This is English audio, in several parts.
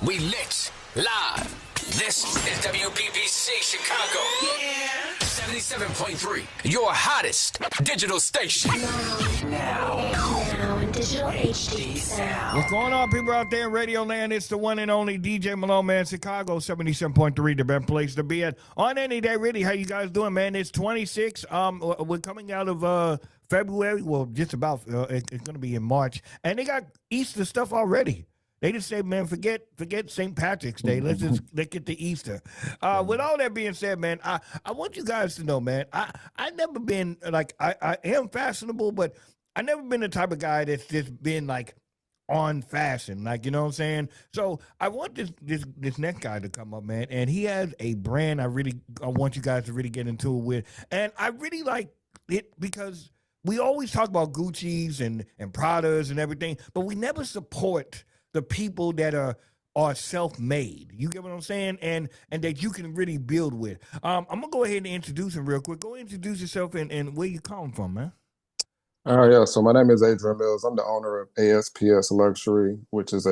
We lit live. This is WBBC Chicago. Yeah. 77.3, your hottest digital station. Now in digital HD sound. What's going on, people out there in Radio Land? It's the one and only DJ Malone, man. Chicago, 77.3, the best place to be at on any day, really. How you guys doing, man? It's 26. We're coming out of February. Well, just about. It's going to be in March. And they got Easter stuff already. They just say, man, forget St. Patrick's Day. Let's get to Easter. With all that being said, man, I want you guys to know, man, I never been, like, I am fashionable, but I never been the type of guy that's just been, like, on fashion. Like, you know what I'm saying? So I want this next guy to come up, man, and he has a brand I want you guys to really get into it with. And I really like it because we always talk about Gucci's and Pradas and everything, but we never support the people that are self-made. You get what I'm saying? And that you can really build with. I'm going to go ahead and introduce him real quick. Go introduce yourself and where you calling from, man. Yeah, so my name is Adrian Mills. I'm the owner of ASPS Luxury, which is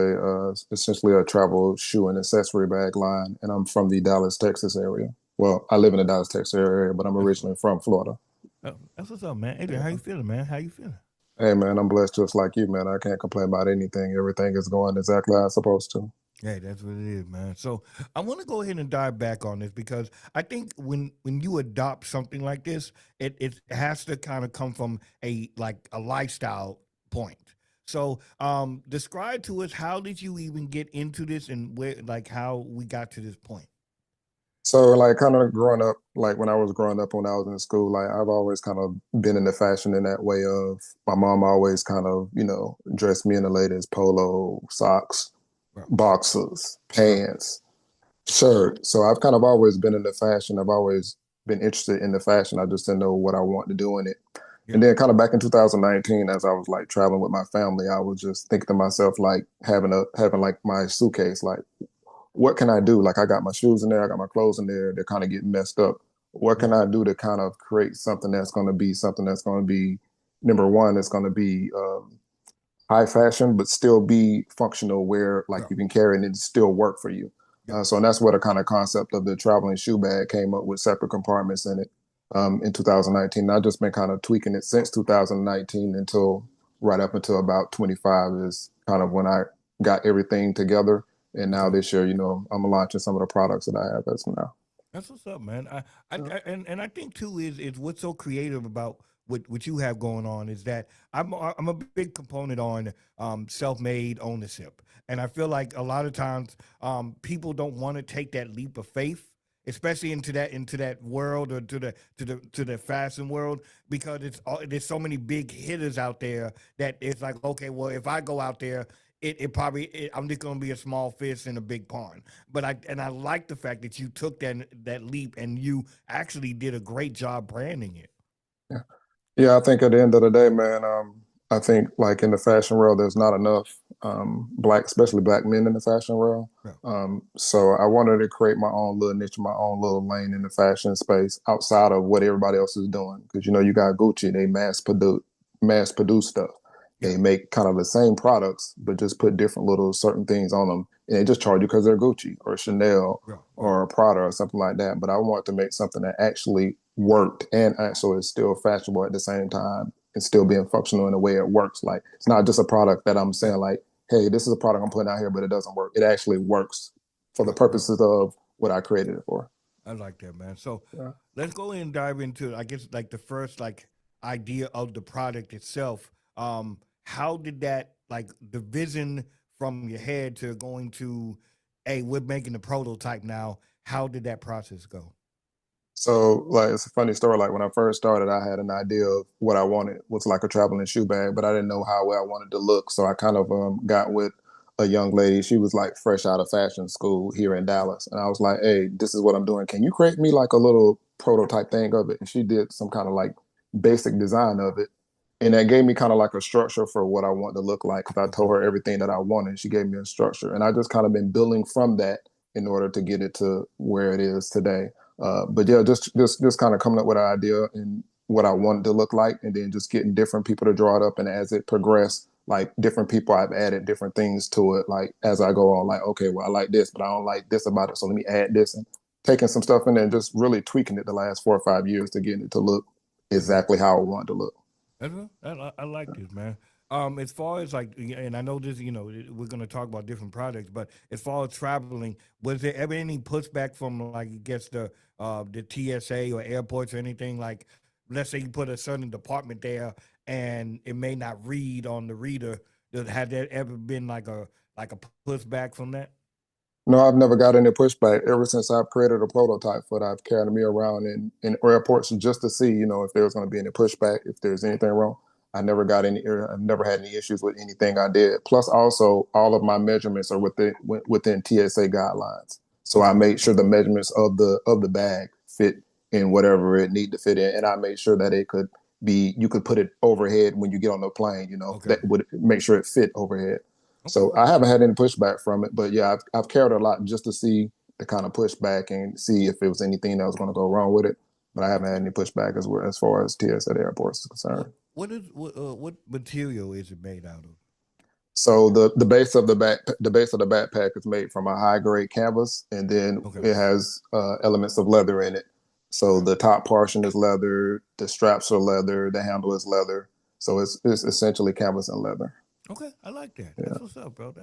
essentially a travel shoe and accessory bag line, and I'm from the Dallas, Texas area. Well, I live in the Dallas, Texas area, but I'm originally from Florida. Oh, that's what's up, man. Adrian, how you feeling, man? How you feeling? Hey, man, I'm blessed just like you, man. I can't complain about anything. Everything is going exactly how it's supposed to. Hey, that's what it is, man. So I want to go ahead and dive back on this because I think when you adopt something like this, it has to kind of come from a lifestyle point. So describe to us, how did you even get into this and where, like, how we got to this point? So, like, kind of growing up, like when I was growing up, when I was in school, like I've always kind of been into fashion in that way of my mom always kind of, dressed me in the latest polo, socks, boxers, pants, shirt. So I've kind of always been into fashion. I've always been interested in the fashion. I just didn't know what I wanted to do in it. Yeah. And then kind of back in 2019, as I was like traveling with my family, I was just thinking to myself, like having like my suitcase, like, what can I do? Like, I got my shoes in there, I got my clothes in there, they're kind of getting messed up. What can I do to kind of create something that's going to be, number one, it's going to be high fashion, but still be functional where you can carry it and it still work for you. So that's where the kind of concept of the traveling shoe bag came up with separate compartments in it in 2019. And I've just been kind of tweaking it since 2019 until right up until about 25 is kind of when I got everything together. And now this year, I'm launching some of the products that I have as of now. That's what's up, man. I think too is what's so creative about what you have going on is that I'm a big component on self-made ownership, and I feel like a lot of times people don't want to take that leap of faith, especially into that world or to the fashion world, because there's so many big hitters out there that it's like, okay, well, if I go out there, I'm just going to be a small fish in a big pond. But I like the fact that you took that leap and you actually did a great job branding it. Yeah, I think at the end of the day, man, I think like in the fashion world, there's not enough especially black men in the fashion world. Yeah. So I wanted to create my own little niche, my own little lane in the fashion space outside of what everybody else is doing. Because, you got Gucci, they mass produce stuff. They make kind of the same products, but just put different little certain things on them. And they just charge you because they're Gucci or Chanel or Prada or something like that. But I wanted to make something that actually worked and actually is still fashionable at the same time and still being functional in the way it works. Like, it's not just a product that I'm saying like, hey, this is a product I'm putting out here, but it doesn't work. It actually works for the purposes of what I created it for. I like that, man. So let's go in and dive into, I guess, like the first idea of the product itself. How did that, like the vision from your head to going to, hey, we're making the prototype now, how did that process go? So, like, it's a funny story. Like, when I first started, I had an idea of what I wanted was like a traveling shoe bag, but I didn't know how I wanted to look. So I kind of got with a young lady. She was like fresh out of fashion school here in Dallas. And I was like, hey, this is what I'm doing. Can you create me like a little prototype thing of it? And she did some kind of like basic design of it. And that gave me kind of like a structure for what I want to look like. Because I told her everything that I wanted. She gave me a structure. And I just kind of been building from that in order to get it to where it is today. But yeah, just kind of coming up with an idea and what I wanted to look like, and then just getting different people to draw it up. And as it progressed, like different people, I've added different things to it. Like as I go on, like, okay, well, I like this, but I don't like this about it. So let me add this, and taking some stuff in there and just really tweaking it the last 4 or 5 years to get it to look exactly how I want it to look. I like this, man. As far as like, and I know this, we're going to talk about different projects, but as far as traveling, was there ever any pushback from like, I guess the TSA or airports or anything? Like, let's say you put a certain department there and it may not read on the reader. Had there ever been like a pushback from that? No, I've never got any pushback ever since I've created a prototype for it. I've carried me around in airports just to see, if there's going to be any pushback, if there's anything wrong. I never got I've never had any issues with anything I did. Plus, also, all of my measurements are within TSA guidelines. So I Okay. made sure the measurements of the bag fit in whatever it need to fit in, and I made sure that you could put it overhead when you get on the plane. Okay. That would make sure it fit overhead. Okay. So I haven't had any pushback from it, but yeah, I've cared a lot just to see the kind of pushback and see if it was anything that was going to go wrong with it. But I haven't had any pushback as far as TS at airports is concerned. What material is it made out of? So the base of the backpack is made from a high grade canvas, and then Okay. it has elements of leather in it. So Okay. the top portion is leather, the straps are leather, the handle is leather. So it's essentially canvas and leather. Okay, I like that. Yeah. That's what's up, bro.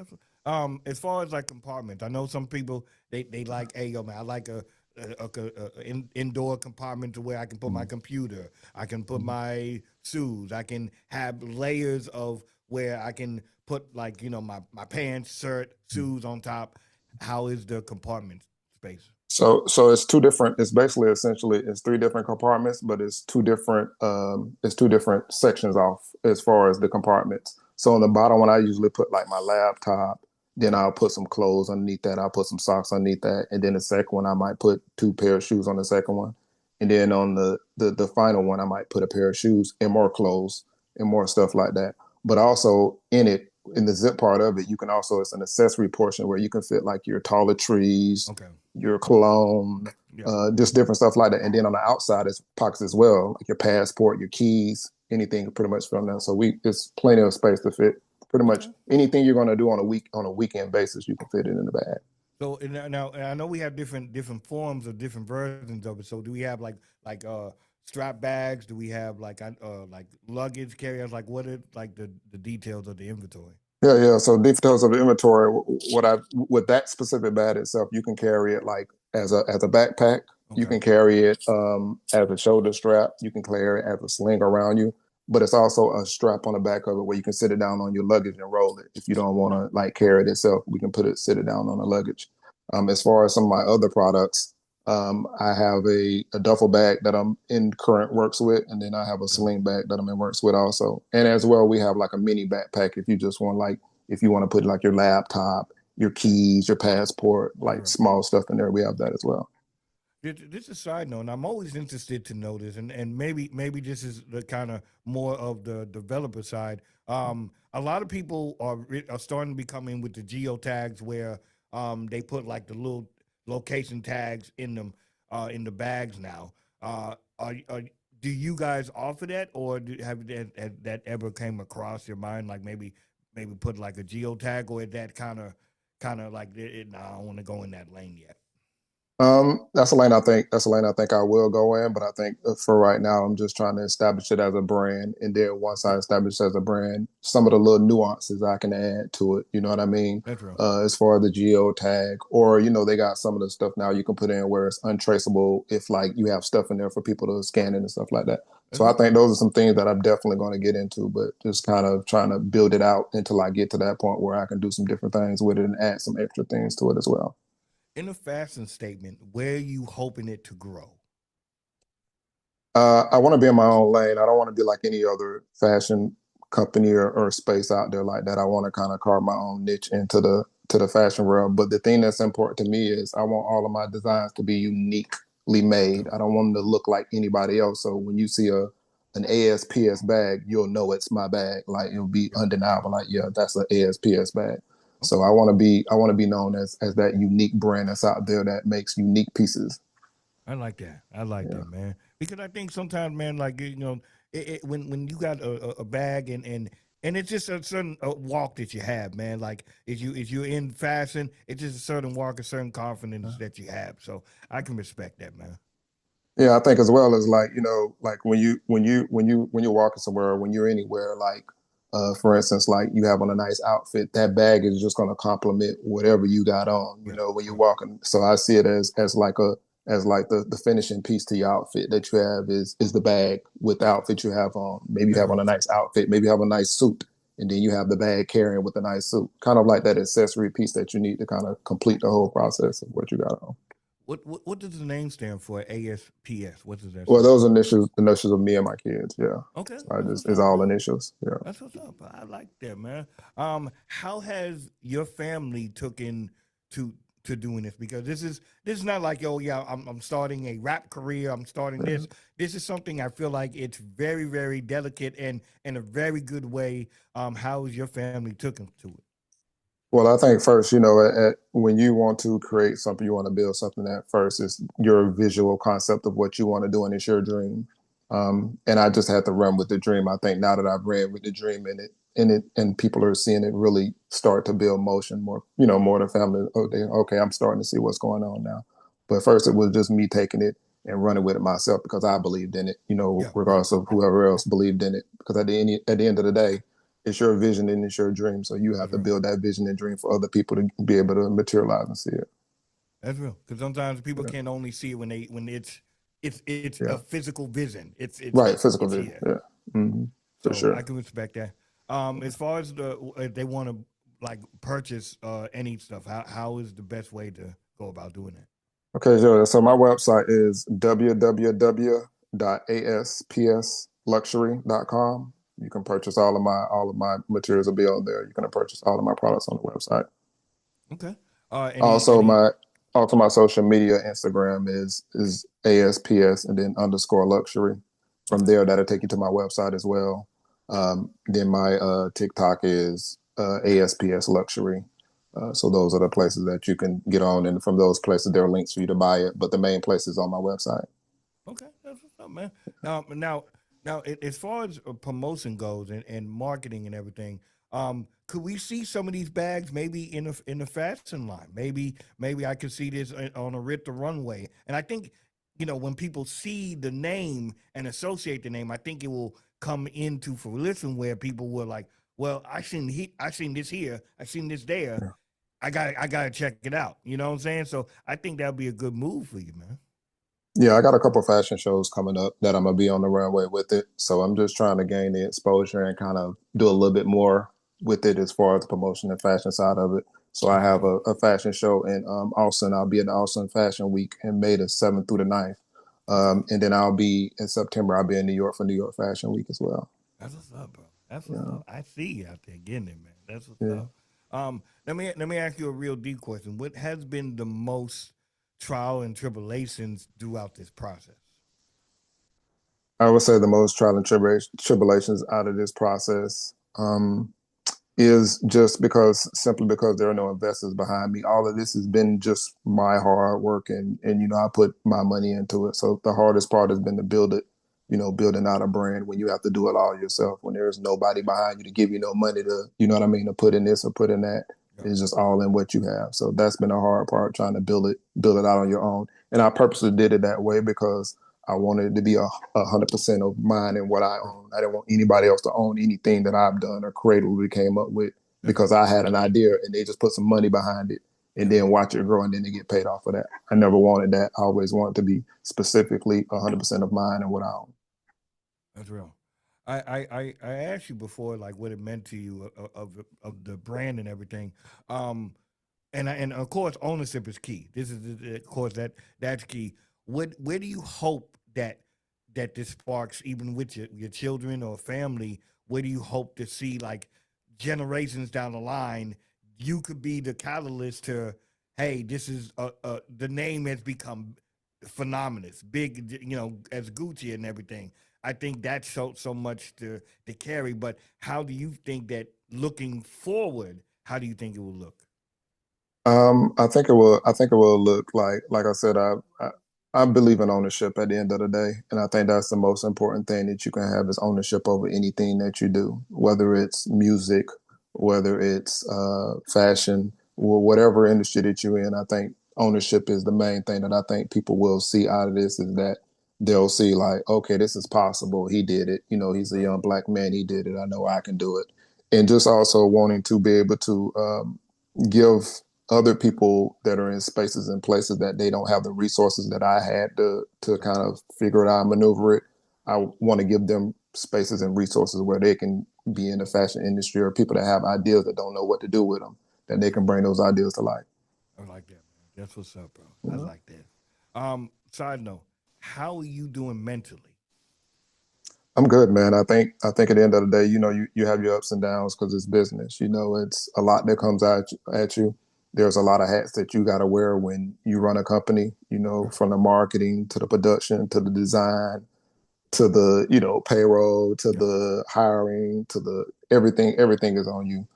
As far as like compartments, I know some people they like, hey, yo, man, I like indoor compartment to where I can put my computer, I can put my shoes, I can have layers of where I can put like my pants, shirt, shoes on top. How is the compartment space? So it's two different. It's basically essentially it's three different compartments, but it's two different sections off as far as the compartments. So on the bottom one, I usually put like my laptop. Then Okay. I'll put some clothes underneath that. I'll put some socks underneath that, and then the second one I might put two pair of shoes on the second one, and then on the final one I might put a pair of shoes and more clothes and more stuff like that. But also in the zip part of it, you can also it's an accessory portion where you can fit like your toiletries, Okay. your cologne, Yeah. just different stuff like that. And then on the outside is pockets as well, like your passport, your keys, anything pretty much from there. So it's plenty of space to fit pretty much Okay. anything you're gonna do on a weekend basis, you can fit it in the bag. So and I know we have different forms of different versions of it. So do we have like strap bags? Do we have like luggage carriers? Like what are like the details of the inventory? Yeah. So details of the inventory, what I with that specific bag itself, you can carry it like as a backpack. You Okay. can carry it as a shoulder strap. You can carry it as a sling around you. But it's also a strap on the back of it where you can sit it down on your luggage and roll it. If you don't want to like carry it itself, we can sit it down on the luggage. As far as some of my other products, I have a duffel bag that I'm in current works with, and then I have a Okay. sling bag that I'm in works with also. And as well, we have like a mini backpack if you want to put like your laptop, your keys, your passport, like Sure. small stuff in there. We have that as well. This is a side note, and I'm always interested to know this, and maybe this is the kind of more of the developer side. A lot of people are starting to become in with the geotags where they put like the little location tags in them in the bags now. Do you guys offer that, or have that ever came across your mind? Like maybe put like a geotag, or is that kind of like nah, I don't want to go in that lane yet. That's a lane I think I will go in, but I think for right now I'm just trying to establish it as a brand, and then once I establish it as a brand, some of the little nuances I can add to it. You know what I mean? That's real. As far as the geo tag, or they got some of the stuff now you can put in where it's untraceable if like you have stuff in there for people to scan it and stuff like that. That's So I real. think those are some things that I'm definitely going to get into, but just kind of trying to build it out until I get to that point where I can do some different things with it and add some extra things to it as well. In a fashion statement, where are you hoping it to grow? I want to be in my own lane. I don't want to be like any other fashion company or space out there like that. I want to kind of carve my own niche into the fashion world. But the thing that's important to me is I want all of my designs to be uniquely Okay. made. I don't want them to look like anybody else. So when you see an ASPS bag, you'll know it's my bag. Like it'll be Yeah. undeniable. Like, yeah, that's an ASPS bag. So Okay. I want to be known as that unique brand that's out there that makes unique pieces. I like that. I like Yeah. that, man. Because I think sometimes, man, like when you got a bag and And it's just a certain walk that you have, man. Like if you're in fashion, it's just a certain walk, a certain confidence that you have. So I can respect that, man. Yeah, I think as well as like, like when you're walking somewhere, when you're anywhere, like for instance, like you have on a nice outfit, that bag is just gonna complement whatever you got on, Right, when you're right. walking. So I see it as like the finishing piece to your outfit that you have is the bag with the outfit you have on. Maybe you That's have on real a true. nice outfit, maybe you have a nice suit, and then you have the bag carrying with a nice suit. Kind of like that accessory piece that you need to kind of complete the whole process of what you got on. What does the name stand for? ASPS. What does that Well, stand those initials, the initials of me and my kids. Yeah. for? Okay, So I that's just, what's it's up, all man. initials. Yeah. That's what's up. I like that, man. How has your family taken to to doing this? Because this is not like, oh yeah, I'm starting a rap career. I'm starting Yeah. this. This is something I feel like it's very very delicate and in a very good way. How has your family taken to it? Well, I think first, when you want to create something, you want to build something at first is your visual concept of what you want to do, and it's your dream. And I just had to run with the dream. I think now that I've ran with the dream and people are seeing it really start to build motion more, more the family. Okay, I'm starting to see what's going on now. But first, it was just me taking it and running with it myself because I believed in it, Yeah, yeah, regardless of whoever else believed in it. Because at the end of the day, it's your vision and it's your dream. So you have that's to real. build that vision and dream for other people to be able to materialize and see it. That's real. Because sometimes people Yeah. can only see it when it's a Yeah. physical vision. It's Right. Physical it's vision. here. Yeah. For So I sure. can respect that. As far as if they want to like purchase any stuff, how is the best way to go about doing that? Okay. So my website is www.aspsluxury.com. You can purchase all of my materials will be on there. You can purchase all of my products on the website. Okay. Also, Any my social media Instagram is ASPS and then underscore luxury. From okay. there, that'll take you to my website as well. Then my TikTok is ASPS Luxury. So those are the places that you can get on, and from those places, there are links for you to buy it. But the main place is on my website. Okay, that's what's up, man. Now, as far as promotion goes and marketing and everything, could we see some of these bags maybe in the fashion line? Maybe I could see this on a Rit the Runway. And I think when people see the name and associate the name, I think it will come into fruition where people were like, well, I seen this here, I seen this there. Yeah. I gotta check it out. You know what I'm saying? So I think that'd be a good move for you, man. Yeah, I got a couple fashion shows coming up that I'm gonna be on the runway with it. So I'm just trying to gain the exposure and kind of do a little bit more with it as far as the promotion and fashion side of it. So I That's what's have up. a fashion show in Austin. I'll be at the Austin Fashion Week in May the 7th through the 9th. Okay. And then I'll be in September, I'll be in New York for New York Fashion Week as well. That's what's up, bro. That's what's Yeah. up. I see you out there getting it, man. That's what's Yeah. up. Let me ask you a real deep question. What has been the most trial and tribulations throughout this process? I would say the most trial and tribulations out of this process. Is just simply because there are no investors behind me. All of this has been just my hard work and I put my money into it. So the hardest part has been to build it, building out a brand when you have to do it all yourself, when there's nobody behind you to give you no money to, you know what I mean, to put in this or put in that. Yeah. It's just all in what you have. So that's been a hard part, trying to build it out on your own. And I purposely did it that way because I wanted it to be 100% of mine and what I own. I didn't want anybody else to own anything that I've done or created or we came up with That's because real. I had an idea and they just put some money behind it and Yeah. then watch it grow and then they get paid off of that. I never wanted that. I always wanted to be specifically 100% of mine and what I own. That's real. I asked you before like what it meant to you of the brand and everything. And of course ownership is key. This is of course that's key. Where do you hope that this sparks even with your children or family? Where do you hope to see like generations down the line? You could be the catalyst to, hey, this is the name has become phenomenous, big, as Gucci and everything. I think that's so much to carry. But how do you think that looking forward? How do you think it will look? I think it will look like I said, I believe in ownership at the end of the day. And I think that's the most important thing that you can have is ownership over anything that you do, whether it's music, whether it's fashion, or whatever industry that you're in. I think ownership is the main thing that I think people will see out of this is that they'll see like, okay, this is possible. He did it. You know, he's a young black man. He did it. I know I can do it. And just also wanting to be able to give other people that are in spaces and places that they don't have the resources that I had to kind of figure it out and maneuver it. I want to give them spaces and resources where they can be in the fashion industry or people that have ideas that don't know what to do with them, that they can bring those ideas to life. I like that, man. That's what's up, bro. I like that. Side note, how are you doing mentally? I'm good, man. I think at the end of the day, you know, you have your ups and downs because it's business. You know, it's a lot that comes at you. There's a lot of hats that you got to wear when you run a company. You know, from the marketing to the production to the design to the payroll to the hiring to the everything. Everything is on you.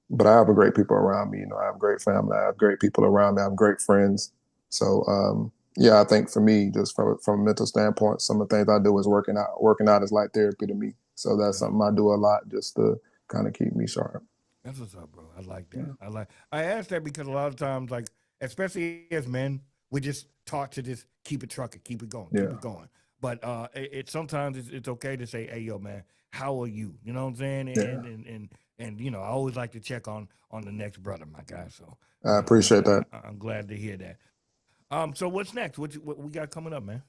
But I have a great people around me. You know, I have great family. I have great people around me. I have great friends. So yeah, I think for me, just from a mental standpoint, some of the things I do is working out. Working out is like therapy to me. So that's something I do a lot just to kind of keep me sharp. That's what's up, bro. I like that. I asked that because a lot of times, like, especially as men, we just taught to just keep it trucking, keep it going, keep Yeah. it going. But sometimes it's okay to say, hey, yo, man, how are you? You know what I'm saying? Yeah. And you know, I always like to check on the next brother, my guy. So I appreciate that. I'm glad to hear that. So what's next? What we got coming up, man?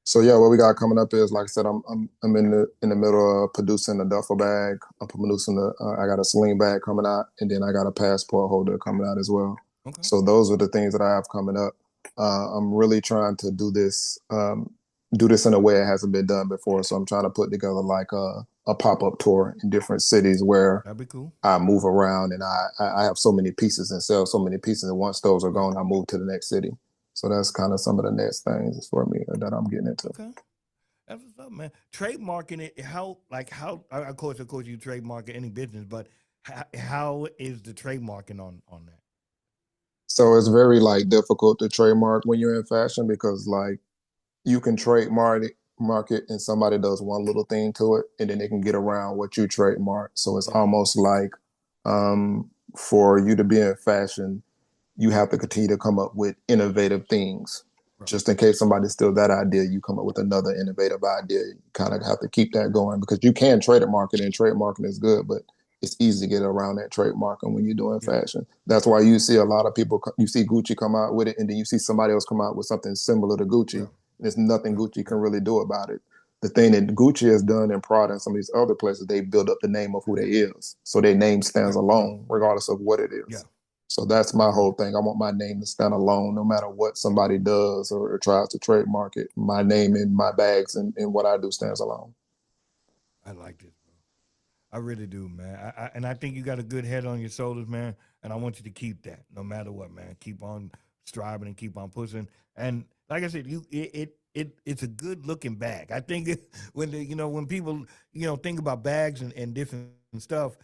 So yeah, what we got coming up is like I said, I'm in the middle of producing a duffel bag. I'm producing I got a sling bag coming out, and then I got a passport holder coming out as well. Okay. So those are the things that I have coming up. I'm really trying to do this in a way it hasn't been done before. So I'm trying to put together like a pop-up tour in different cities where That'd be cool. I move around and I have so many pieces and sell so many pieces. And once those are gone, I move to the next city. So that's kind of some of the next things for me that I'm getting into. Okay. That's what's up, man. Trademarking it, of course, you trademark any business, but how is the trademarking on that? So it's very like difficult to trademark when you're in fashion because like you can trademark market and somebody does one little thing to it and then they can get around what you trademark. So it's almost like for you to be in fashion, you have to continue to come up with innovative things. Right. Just in case somebody steals that idea, you come up with another innovative idea. You kind of have to keep that going because you can trademark it and trademarking is good, but it's easy to get around that trademarking when you're doing fashion. That's why you see a lot of people, you see Gucci come out with it and then you see somebody else come out with something similar to Gucci. There's nothing Gucci can really do about it. The thing that Gucci has done in Prada and some of these other places, they build up the name of who they is. So their name stands alone, regardless of what it is. Yeah. So that's my whole thing. I want my name to stand alone, no matter what somebody does or tries to trademark it. My name in my bags and what I do stands alone. I like this, bro. I really do, man. And I think you got a good head on your shoulders, man. And I want you to keep that, no matter what, man. Keep on striving and keep on pushing. And like I said, it's a good looking bag. I think when people think about bags and different stuff,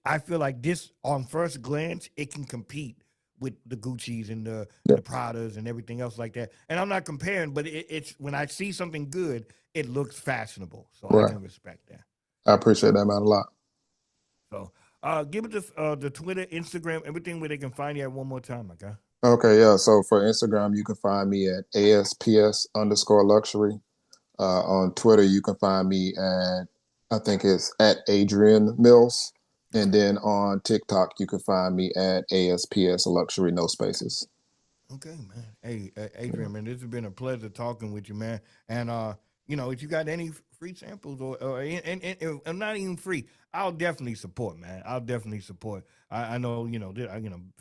I feel like this on first glance it can compete with the Gucci's and the Pradas and everything else like that. And I'm not comparing, but it's when I see something good, it looks fashionable. So I can respect that. I appreciate that, man, a lot. So give it the Twitter, Instagram, everything where they can find you at one more time, my guy. Okay, yeah. So for Instagram, you can find me at ASPS_Luxury. On Twitter, you can find me I think it's at Adrian Mills. And then on TikTok, you can find me at ASPS Luxury, no spaces. Okay, man. Hey, Adrian, man, this has been a pleasure talking with you, man. And if you got any free samples or not even free, I'll definitely support, man. I'll definitely support. I know,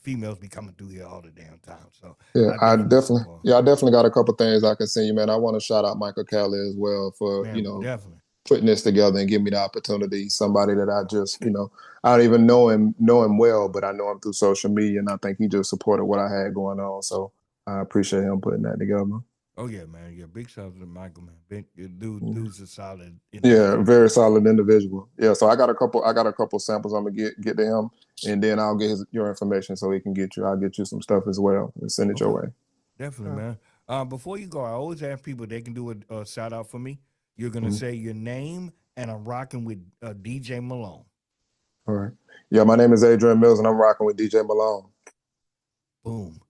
females be coming through here all the damn time. So yeah, I support. definitely got a couple things I can send you, man. I want to shout out Michael Kelly as well for, Man, definitely putting this together and give me the opportunity. Somebody that I just, I don't even know him well, but I know him through social media, and I think he just supported what I had going on. So I appreciate him putting that together. Oh yeah, man. Yeah, big shout out to Michael, man. Dude's a solid Yeah, very solid individual. Yeah, so I got a couple samples I'm gonna get to him, and then I'll get your information so he can get you. I'll get you some stuff as well and send it your way. Definitely, man. Before you go, I always ask people they can do a shout out for me. You're gonna say your name, and I'm rocking with DJ Malone. All right. Yeah, my name is Adrian Mills, and I'm rocking with DJ Malone. Boom.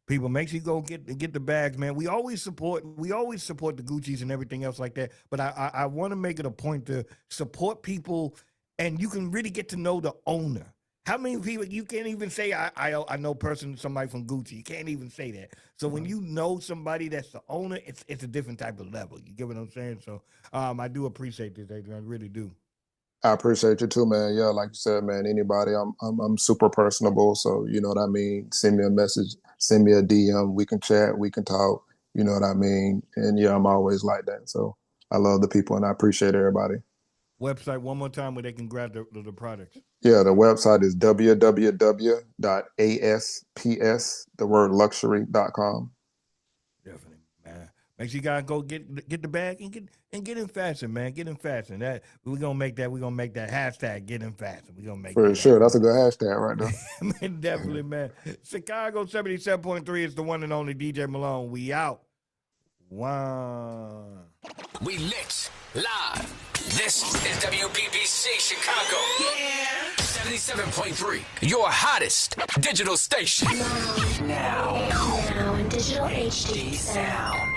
People, make sure you go get the bags, man. We always support the Gucci's and everything else like that. But I want to make it a point to support people, and you can really get to know the owner. How many people you can't even say I know somebody from Gucci? You can't even say that. So when you know somebody that's the owner, it's a different type of level. You get what I'm saying? So I do appreciate this, Adrian. I really do. I appreciate you too, man. Yeah, like you said, man, anybody, I'm super personable. So you know what I mean? Send me a message, send me a DM. We can chat, we can talk. You know what I mean? And yeah, I'm always like that. So I love the people and I appreciate everybody. Website one more time where they can grab the products. Yeah, the website is www.aspsluxury.com. Definitely, man. Make sure you guys go get the bag and get in fashion, man. Get in fashion. That we're gonna make that hashtag get in fashion. We're gonna make For that sure. That's a good hashtag right there. Man, definitely, man. Chicago 77.3 is the one and only DJ Malone. We out. Wow. We lit live. This is WBBC Chicago. Yeah. 77.3, your hottest digital station. Now in digital HD sound.